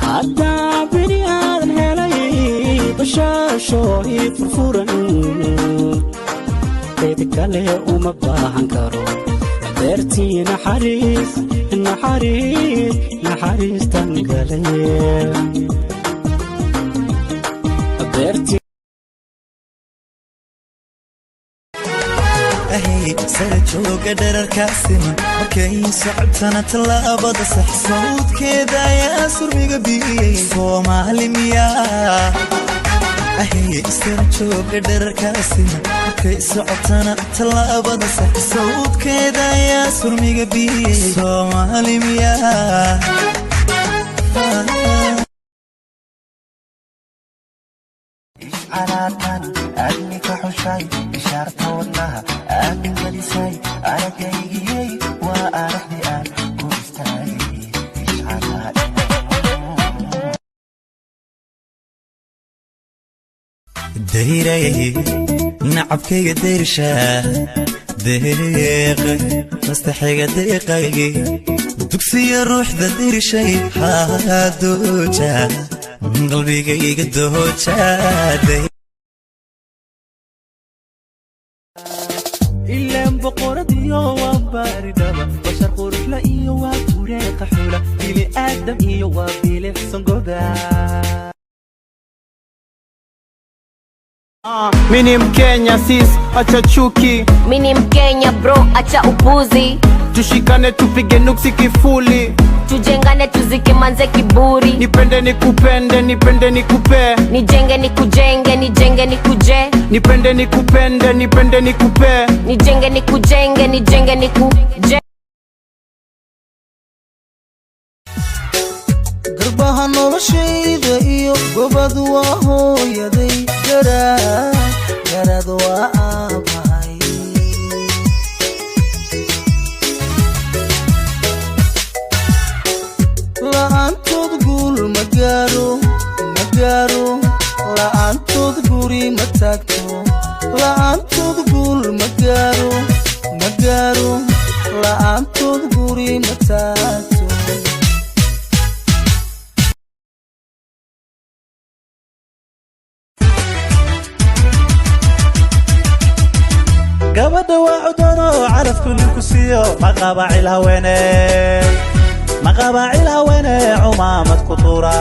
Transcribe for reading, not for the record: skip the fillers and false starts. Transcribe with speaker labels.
Speaker 1: حتى بنيان هلاي بشاشوي فرفورن بيدك عليه وما باهن كارو درتي نحريس تنقلي درتي
Speaker 2: أهي سرجو قدر الكاسم مركي سعبتنا تلابد صح صوت كذا يا سرمي قبي صومالي مياه أهي سرجو قدر الكاسم مركي سعبتنا تلابد صح صوت كذا يا سرمي قبي صومالي مياه
Speaker 3: علاقان أدني كحشاي إشارة ودناها أمن غليساي أنا جايجي وأرحني أن كوستاي إيش علاقان
Speaker 2: ديري نعبكي ديرشا دقيقة مستحيقة دقيقة دكسي الروح ذا ديرشاي هادوجا من قلبي قيق الدوجة
Speaker 1: إلا بقرة يوا باردة بشر قرش لا يوا كوريق حولة إلي آدم يوا بيلي سنقودا
Speaker 4: Mini Mkenya sis, acha chuki.
Speaker 5: Mini Mkenya bro, acha upuzi.
Speaker 4: Tushikane tupige nuksi kifuli.
Speaker 5: Tujengane tuzike manze kiburi.
Speaker 4: Nipende nikupende, nipende nikupe.
Speaker 5: Nijenge nikujenge, nijenge nikuje.
Speaker 4: Nipende nikupende, nipende nikupe.
Speaker 5: Nijenge nikujenge, nijenge nikuje.
Speaker 2: garbaha noloshayda iyo gobadu waa hooyaday garad waa aabahay la'aantood guul ma gaaro la'aantood guri ma taagto la'aantood guul ma gaaro la'aantood guri ma taagto
Speaker 1: gabadha waa cudano calafku ninku siiyo maqabaacil haweeney cumaamad ku tuura